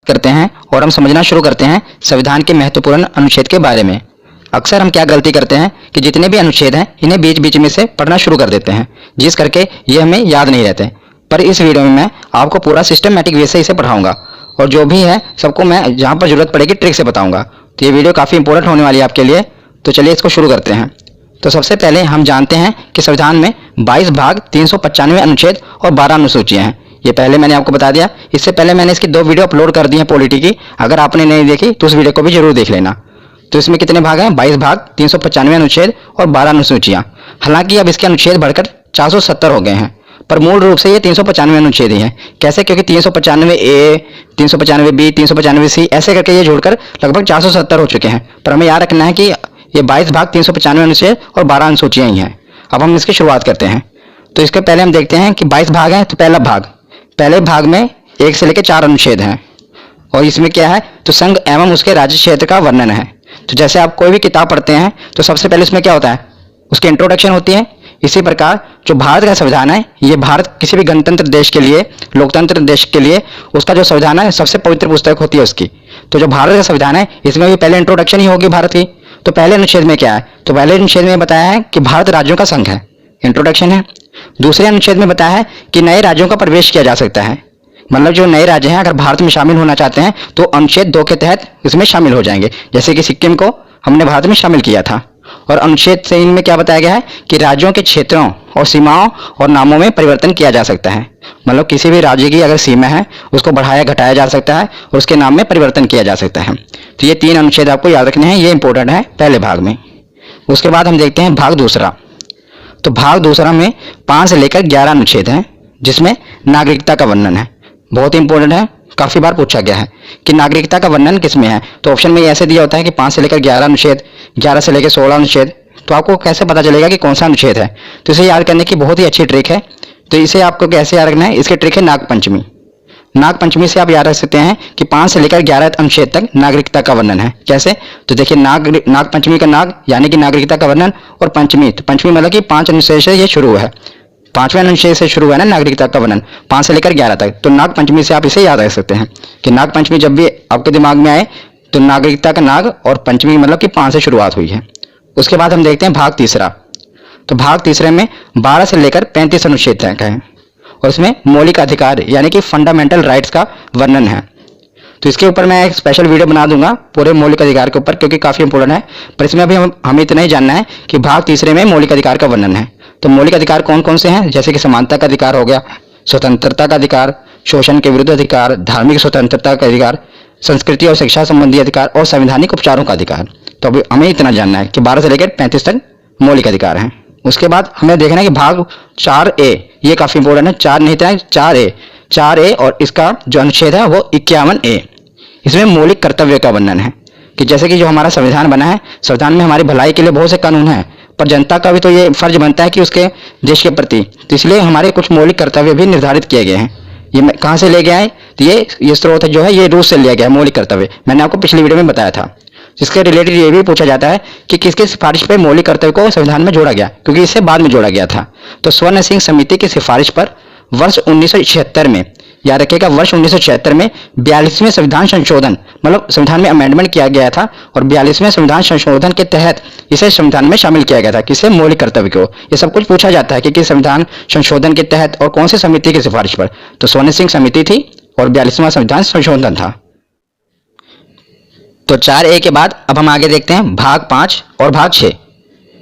करते हैं और हम समझना शुरू करते हैं संविधान के महत्वपूर्ण अनुच्छेद के बारे में। अक्सर हम क्या गलती करते हैं कि जितने भी अनुच्छेद हैं इन्हें बीच बीच में से पढ़ना शुरू कर देते हैं, जिस करके ये हमें याद नहीं रहते। पर इस वीडियो में मैं आपको पूरा सिस्टमैटिक वे से इसे पढ़ाऊंगा और जो भी है सबको मैं जहाँ पर जरूरत पड़ेगी ट्रिक से बताऊंगा। तो ये वीडियो काफ़ी इंपॉर्टेंट होने वाली है आपके लिए। तो चलिए इसको शुरू करते हैं। तो सबसे पहले हम जानते हैं कि संविधान में 22 भाग 395 अनुच्छेद और 12 अनुसूचियां हैं। ये पहले मैंने आपको बता दिया। इससे पहले मैंने इसकी 2 वीडियो अपलोड कर दी हैं पॉलिटी की, अगर आपने नहीं देखी तो उस वीडियो को भी जरूर देख लेना। तो इसमें कितने भाग हैं? 22 भाग 395 अनुच्छेद और 12 अनुसूचियां। हालांकि अब इसके अनुच्छेद बढ़कर 470 हो गए हैं, पर मूल रूप से ये 395 अनुच्छेद ही हैं। कैसे? क्योंकि 395A, 395B, 395C ऐसे करके ये जोड़कर लगभग 470 हो चुके हैं। पर हमें याद रखना है कि ये 22 भाग 395 अनुच्छेद और 12 अनुसूचियां ही हैं। अब हम इसकी शुरुआत करते हैं। तो इसके पहले हम देखते हैं कि 22 भाग हैं। तो पहले भाग में 1 से लेकर 4 अनुच्छेद हैं और इसमें क्या है? तो संघ एवं उसके राज्य क्षेत्र का वर्णन है। तो जैसे आप कोई भी किताब पढ़ते हैं तो सबसे पहले उसमें क्या होता है? उसकी इंट्रोडक्शन होती है। इसी प्रकार जो भारत का संविधान है, ये भारत किसी भी गणतंत्र देश के लिए, लोकतंत्र देश के लिए उसका जो संविधान है सबसे पवित्र पुस्तक होती है उसकी। तो जो भारत का संविधान है इसमें भी पहले इंट्रोडक्शन ही होगी भारत की। तो पहले अनुच्छेद में क्या है? तो पहले अनुच्छेद में बताया है कि भारत राज्यों का संघ है, इंट्रोडक्शन है। दूसरे अनुच्छेद में बताया है कि नए राज्यों का प्रवेश किया जा सकता है, मतलब जो नए राज्य हैं अगर भारत में शामिल होना चाहते हैं तो अनुच्छेद 2 के तहत इसमें शामिल हो जाएंगे। जैसे कि सिक्किम को हमने भारत में शामिल किया था। और अनुच्छेद 3 में क्या बताया गया है कि राज्यों के क्षेत्रों और सीमाओं और नामों में परिवर्तन किया जा सकता है, मतलब किसी भी राज्य की अगर सीमा है उसको बढ़ाया घटाया जा सकता है और उसके नाम में परिवर्तन किया जा सकता है। तो ये 3 अनुच्छेद आपको याद रखने हैं, ये इंपॉर्टेंट है पहले भाग में। उसके बाद हम देखते हैं भाग दूसरा। तो भाग दूसरा में 5 से लेकर 11 अनुच्छेद हैं, जिसमें नागरिकता का वर्णन है। बहुत ही इंपॉर्टेंट है, काफी बार पूछा गया है कि नागरिकता का वर्णन किसमें है। तो ऑप्शन में ऐसे दिया होता है कि 5 से लेकर 11 अनुच्छेद, 11 से लेकर 16 अनुच्छेद। तो आपको कैसे पता चलेगा कि कौन सा अनुच्छेद है? तो इसे याद करने की बहुत ही अच्छी ट्रिक है। तो इसे आपको कैसे याद रखना है? इसकी ट्रिक है नागपंचमी। नागपंचमी से आप याद रख सकते हैं कि 5 से लेकर 11 अनुच्छेद तक नागरिकता का वर्णन है। कैसे? तो देखिए, नागपंचमी का नाग यानी कि नागरिकता का वर्णन, और पंचमी, तो पंचमी मतलब कि 5 अनुच्छेद से ये शुरू है, 5वें अनुच्छेद से शुरू है ना नागरिकता का वर्णन, 5 से लेकर 11 तक। तो नाग पंचमी से आप इसे याद रख सकते हैं कि नाग पंचमी जब भी आपके दिमाग में आए तो नागरिकता का नाग और पंचमी मतलब कि 5 से शुरुआत हुई है। उसके बाद हम देखते हैं भाग तीसरा। तो भाग तीसरे में 12 से लेकर 35 अनुच्छेद तक है और इसमें मौलिक अधिकार यानी कि फंडामेंटल राइट्स का वर्णन है। तो इसके ऊपर मैं एक स्पेशल वीडियो बना दूंगा पूरे मौलिक अधिकार के ऊपर, क्योंकि काफी इंपॉर्टेंट है। पर इसमें अभी हमें इतना ही जानना है कि भाग तीसरे में मौलिक अधिकार का वर्णन है। तो मौलिक अधिकार कौन कौन से हैं? जैसे कि समानता का अधिकार हो गया, स्वतंत्रता का अधिकार, शोषण के विरुद्ध अधिकार, धार्मिक स्वतंत्रता का अधिकार, संस्कृति और शिक्षा संबंधी अधिकार और संवैधानिक उपचारों का अधिकार। तो अभी हमें इतना जानना है कि 12 से लेकर 35 तक मौलिक अधिकार हैं। उसके बाद हमें देखना है कि भाग 4A, ये काफी इंपॉर्टेंट है। 4 नहीं था, 4A और इसका जो अनुच्छेद है वो 51A। इसमें मौलिक कर्तव्य का वर्णन है कि जैसे कि जो हमारा संविधान बना है, संविधान में हमारी भलाई के लिए बहुत से कानून हैं, पर जनता का भी तो ये फर्ज बनता है कि उसके देश के प्रति, तो इसलिए हमारे कुछ मौलिक कर्तव्य भी निर्धारित किए गए हैं। ये कहाँ से ले गया है? तो ये स्रोत जो है ये रूस से लिया गया है मौलिक कर्तव्य। मैंने आपको पिछली वीडियो में बताया था। जिसके रिलेटेड ये भी पूछा जाता है कि किसके सिफारिश पर मौलिक कर्तव्य को संविधान में जोड़ा गया, क्योंकि इसे बाद में जोड़ा गया था। तो स्वर्ण सिंह समिति की सिफारिश पर वर्ष 1976 में, याद रखिएगा, वर्ष 1976 में 42वें संविधान संशोधन, मतलब संविधान में अमेंडमेंट किया गया था और 42वें संविधान संशोधन के तहत इसे संविधान में शामिल किया गया था। किसे? मौलिक कर्तव्य को। ये सब कुछ पूछा जाता है कि किस संविधान संशोधन के तहत और कौन सी समिति की सिफारिश पर। तो स्वर्ण सिंह समिति थी और 42वां संविधान संशोधन था। तो 4A के बाद अब हम आगे देखते हैं भाग 5 और भाग 6।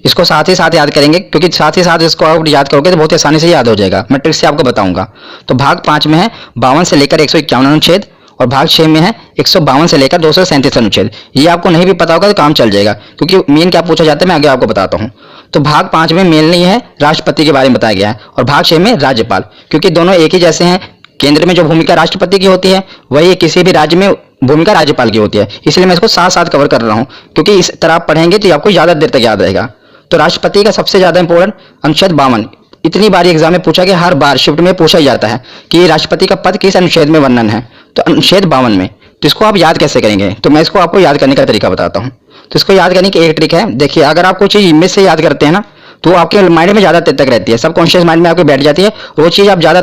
इसको साथ ही साथ याद करेंगे, क्योंकि साथ ही साथ इसको आप याद करोगे तो बहुत आसानी से याद हो जाएगा। मैं ट्रिक से आपको बताऊंगा। तो भाग 5 में है 52 से लेकर 151 अनुच्छेद और भाग 6 में है 152 से लेकर 237 अनुच्छेद। ये आपको नहीं भी पता होगा तो काम चल जाएगा, क्योंकि मेन क्या पूछा जाता है मैं आगे आपको बताता हूँ। तो भाग 5 में मेन नहीं है, राष्ट्रपति के बारे में बताया गया है, और भाग 6 में राज्यपाल, क्योंकि दोनों एक ही जैसे हैं। केंद्र में जो भूमिका राष्ट्रपति की होती है वही किसी भी राज्य में भूमिका राज्यपाल की होती है। इसलिए मैं इसको साथ साथ कवर कर रहा हूँ, क्योंकि इस तरह आप पढ़ेंगे तो आपको ज्यादा देर तक याद रहेगा। तो राष्ट्रपति का सबसे ज्यादा इंपॉर्टेंट अनुच्छेद 52, इतनी बार एग्जाम में पूछा गया, हर बार शिफ्ट में पूछा जाता है कि राष्ट्रपति का पद किस अनुच्छेद में वर्णन है। तो अनुच्छेद 52 में। तो इसको आप याद कैसे करेंगे? तो मैं इसको आपको याद करने का तरीका बताता हूँ। तो इसको याद करने की एक ट्रिक है। देखिए, अगर आप कोई चीज इमेज से याद करते हैं ना, तो वो आपके माइंड में ज़्यादा देर तक रहती है, सब कॉन्शियस माइंड में आपके बैठ जाती है, वो चीज़ आप ज़्यादा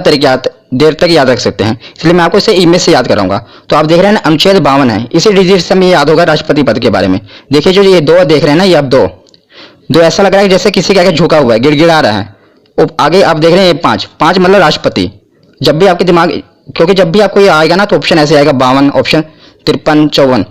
देर तक याद रख सकते हैं। इसलिए मैं आपको इसे इमेज से याद कराऊंगा। तो आप देख रहे हैं ना, अनुच्छेद 52 है, इसी डिजिट से हमें याद होगा राष्ट्रपति पद के बारे में। देखिए जो ये दो देख रहे हैं ना, ये अब दो ऐसा लग रहा है जैसे किसी के आगे झुका हुआ है, गिड़गिड़ा रहा है। आगे आप देख रहे हैं ये 5 मतलब राष्ट्रपति। जब भी आपके दिमाग, क्योंकि जब भी आपको ये आएगा ना तो ऑप्शन ऐसे आएगा 52, ऑप्शन 53, 54,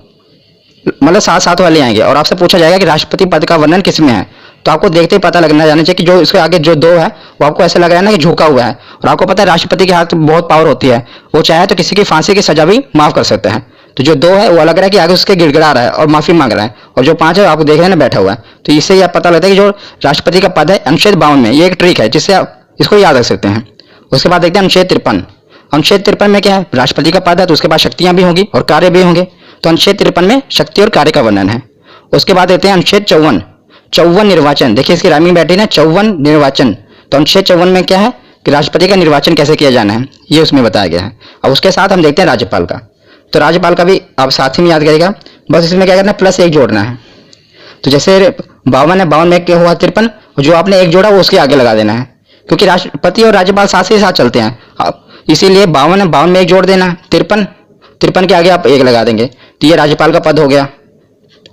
मतलब 7 वाले आएंगे और आपसे पूछा जाएगा कि राष्ट्रपति पद का वर्णन किसमें है। तो आपको देखते ही पता लगना जाना चाहिए कि जो इसके आगे जो 2 है वो आपको ऐसा लग रहा है ना कि झुका हुआ है। और आपको पता है राष्ट्रपति के हाथ में बहुत पावर होती है, वो चाहे तो किसी की फांसी की सजा भी माफ कर सकते हैं। तो जो 2 है वो लग रहा है कि आगे उसके गिड़गिड़ा रहा है और माफी मांग रहा है, और जो 5 है आपको देख रहे हैं ना बैठा हुआ है। तो इससे यह पता लगता है कि जो राष्ट्रपति का पद है अनुच्छेद 52 में, ये एक ट्रिक है जिससे आप इसको याद रख सकते हैं। उसके बाद देखते हैं अनुच्छेद 53। अनुच्छेद 53 में क्या है, राष्ट्रपति का पद है तो उसके पास शक्तियां भी होंगी और कार्य भी होंगे। तो अनुच्छेद 53 में शक्ति और कार्य का वर्णन है। उसके बाद देखते हैं अनुच्छेद 54 निर्वाचन। देखिए इसकी राइमिंग बैठी ना, 54 निर्वाचन। तो अनुच्छेद 54 में क्या है कि राष्ट्रपति का निर्वाचन कैसे किया जाना है, ये उसमें बताया गया है। और उसके साथ हम देखते हैं राज्यपाल का। तो राज्यपाल का भी आप साथ ही में याद करेगा, बस इसमें क्या करना है, +1 जोड़ना है। तो जैसे 52 है, 52 में क्या हुआ 53, जो आपने 1 जोड़ा वो उसके आगे लगा देना है, क्योंकि राष्ट्रपति और राज्यपाल साथ ही साथ चलते हैं। इसीलिए 52 है, 52 में 1 जोड़ देना, 53 के आगे आप 1 लगा देंगे, तो ये राज्यपाल का पद हो गया।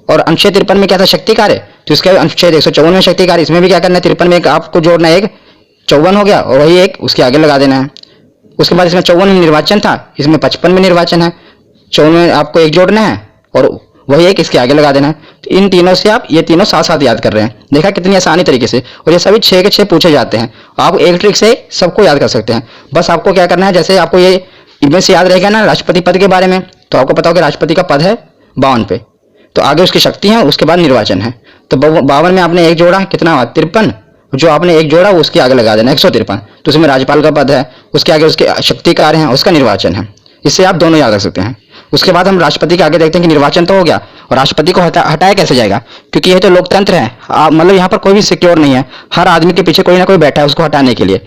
और अनुच्छेद 53 में क्या था, शक्ति कार्य, तो इसके अनुच्छेद 154 में शक्ति कार्य, इसमें भी क्या करना है, 53 में आपको जोड़ना है 1, 54 हो गया और वही 1 उसके आगे लगा देना है। उसके बाद इसमें 54 में निर्वाचन था, इसमें 55 में निर्वाचन है, 54 में आपको 1 जोड़ना है और वही 1 इसके आगे लगा देना है। तो इन तीनों से आप ये तीनों साथ साथ याद कर रहे हैं, देखा कितनी आसानी तरीके से। और ये सभी 6 के 6 पूछे जाते हैं, आप एक ट्रिक से सबको याद कर सकते हैं। बस आपको क्या करना है, जैसे आपको ये इमेज से याद रहेगा ना राष्ट्रपति पद के बारे में, तो आपको पता होगा राष्ट्रपति का पद है 52 पे, तो आगे उसकी शक्ति है, उसके बाद निर्वाचन है। तो 52 में आपने 1 जोड़ा, कितना हुआ 53, जो आपने 1 जोड़ा वो उसके आगे लगा देना 153, तो उसमें राज्यपाल का पद है, उसके आगे उसके शक्ति कार्य है, उसका निर्वाचन है। इससे आप दोनों याद रख सकते हैं। उसके बाद हम राष्ट्रपति के आगे देखते हैं कि निर्वाचन तो हो गया, और राष्ट्रपति को हटाया कैसे जाएगा, क्योंकि यह तो लोकतंत्र है, मतलब यहाँ पर कोई भी सिक्योर नहीं है, हर आदमी के पीछे कोई ना कोई बैठा है उसको हटाने के लिए।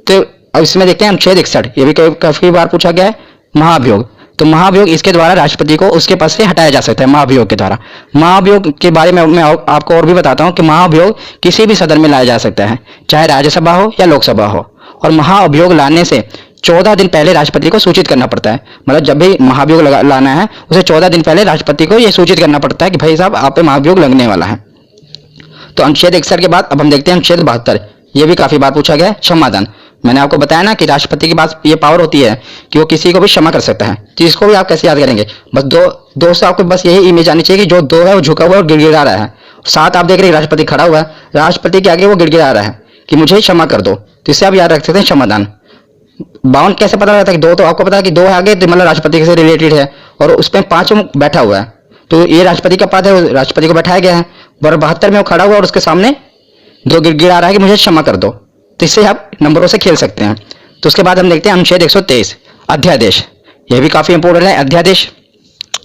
तो अब इसमें देखते हैं अनुच्छेद 61, ये भी काफी बार पूछा गया है, महाभियोग। तो महाभियोग, इसके द्वारा राष्ट्रपति को उसके पद से हटाया जा सकता है, महाभियोग के द्वारा। महाभियोग के बारे में मैं आपको और भी बताता हूँ कि महाभियोग किसी भी सदन में लाया जा सकता है, चाहे राज्यसभा हो या लोकसभा हो। और महाअभियोग लाने से 14 दिन पहले राष्ट्रपति को सूचित करना पड़ता है, मतलब जब भी महाभियोग लाना है उसे 14 दिन पहले राष्ट्रपति को यह सूचित करना पड़ता है कि भाई साहब आप पे महाभियोग लगने वाला है। तो अनुच्छेद 61 के बाद अब हम देखते हैं अनुच्छेद 72, ये भी काफी बार पूछा गया है, क्षमादान। मैंने आपको बताया ना कि राष्ट्रपति के पास ये पावर होती है कि वो किसी को भी क्षमा कर सकता है, तो इसको भी आप कैसे याद करेंगे, बस दो से आपको बस यही इमेज आनी चाहिए कि जो 2 है वो झुका हुआ है और गिड़गिड़ा रहा है। 7 आप देख रहे हैं राष्ट्रपति खड़ा हुआ है, राष्ट्रपति के आगे वो गिड़गिड़ा रहा है कि मुझे क्षमा कर दो, तो इससे आप याद रख सकते हैं क्षमादान। 52 कैसे पता लगता है कि 2, तो आपको पता है कि 2 है आगे, तो मतलब राष्ट्रपति से रिलेटेड है, और उसमें 5 बैठा हुआ है, तो ये राष्ट्रपति का पद है, राष्ट्रपति को बैठाया गया है। और 72 में वो खड़ा हुआ और उसके सामने 2 गिड़गिड़ा रहा है कि मुझे क्षमा कर दो, तो इससे आप नंबरों से खेल सकते हैं। तो उसके बाद हम देखते हैं अनुच्छेद 123, अध्यादेश। यह भी काफी इंपॉर्टेंट है, अध्यादेश।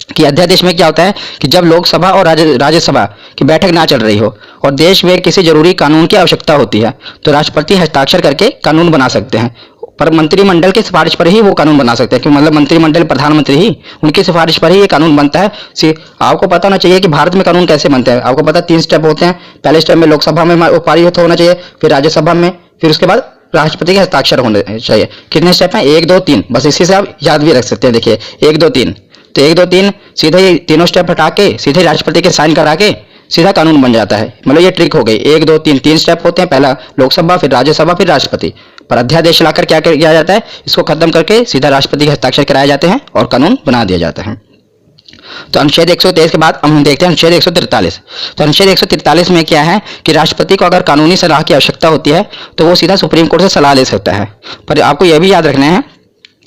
कि अध्यादेश में क्या होता है कि जब लोकसभा और राज्यसभा की बैठक ना चल रही हो और देश में किसी जरूरी कानून की आवश्यकता होती है, तो राष्ट्रपति हस्ताक्षर करके कानून बना सकते हैं, पर मंत्रिमंडल की सिफारिश पर ही वो कानून बना सकते हैं, कि मतलब मंत्रिमंडल प्रधानमंत्री ही उनकी सिफारिश पर ही ये कानून बनता है। आपको पता होना चाहिए कि भारत में कानून कैसे बनते हैं। आपको पता है 3 स्टेप होते हैं, पहले स्टेप में लोकसभा में पारित होना चाहिए, फिर राज्यसभा में, फिर उसके बाद राष्ट्रपति के हस्ताक्षर होने चाहिए। कितने स्टेप हैं, 1 2 3, बस इसी से आप याद भी रख सकते हैं। देखिए 1 2 3, तो 1 2 3 सीधे तीनों स्टेप हटा के सीधे राष्ट्रपति के साइन करा के सीधा कानून बन जाता है। मतलब ये ट्रिक हो गई, 1 2 3 3 स्टेप होते हैं, पहला लोकसभा, फिर राज्यसभा, फिर राष्ट्रपति। पर अध्यादेश लाकर क्या किया जाता है, इसको खत्म करके सीधा राष्ट्रपति के हस्ताक्षर कराए जाते हैं और कानून बना दिया जाता है। तो अनुच्छेद 123 के बाद हम देखते हैं अनुच्छेद 143। तो अनुच्छेद 143 में क्या है कि राष्ट्रपति को अगर कानूनी सलाह की आवश्यकता होती है तो वो सीधा सुप्रीम कोर्ट से सलाह ले सकता है। पर आपको यह भी याद रखना है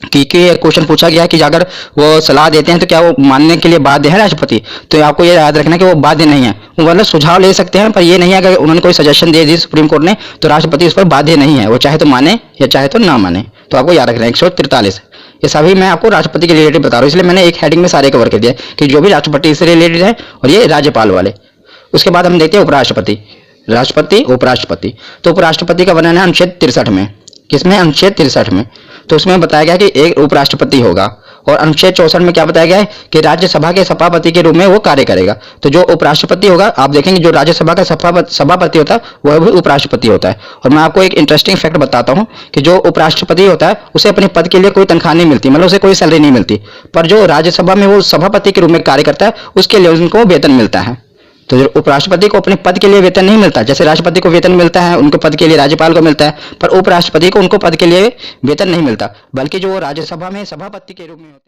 कि क्वेश्चन पूछा गया कि अगर वो सलाह देते हैं तो क्या वो मानने के लिए बाध्य है राष्ट्रपति, तो आपको ये याद रखना है कि वो बाध्य नहीं है। वो मतलब सुझाव ले सकते हैं, पर ये नहीं है अगर उन्होंने कोई सजेशन दे दी सुप्रीम कोर्ट ने तो राष्ट्रपति उस पर बाध्य नहीं है, वो चाहे तो माने या चाहे तो ना माने। तो आपको याद रखना है 143। ये सभी मैं आपको राष्ट्रपति के रिलेटेड बता रहा हूँ, इसलिए मैंने एक हेडिंग में सारे कवर कर दिया कि जो भी राष्ट्रपति से रिलेटेड है और ये राज्यपाल वाले। उसके बाद हम देखते हैं उपराष्ट्रपति, राष्ट्रपति, उपराष्ट्रपति। तो उपराष्ट्रपति का वर्णन है अनुच्छेद 63 में। किसमें, अनुच्छेद 63 में। तो उसमें बताया गया कि एक उपराष्ट्रपति होगा, और अनुच्छेद 64 में क्या बताया गया है कि राज्यसभा के सभापति के रूप में वो कार्य करेगा। तो जो उपराष्ट्रपति होगा, आप देखेंगे जो राज्यसभा का सभापति होता है वह भी उपराष्ट्रपति होता है। और मैं आपको एक इंटरेस्टिंग फैक्ट बताता हूँ कि जो उपराष्ट्रपति होता है उसे अपने पद के लिए कोई तनख्वाह नहीं मिलती, मतलब उसे कोई सैलरी नहीं मिलती, पर जो राज्यसभा में वो सभापति के रूप में कार्य करता है उसके लिए उनको वेतन मिलता है। तो जो उपराष्ट्रपति को अपने पद के लिए वेतन नहीं मिलता, जैसे राष्ट्रपति को वेतन मिलता है उनके पद के लिए, राज्यपाल को मिलता है, पर उपराष्ट्रपति को उनको पद के लिए वेतन नहीं मिलता, बल्कि जो राज्यसभा में सभापति के रूप में होते हैं।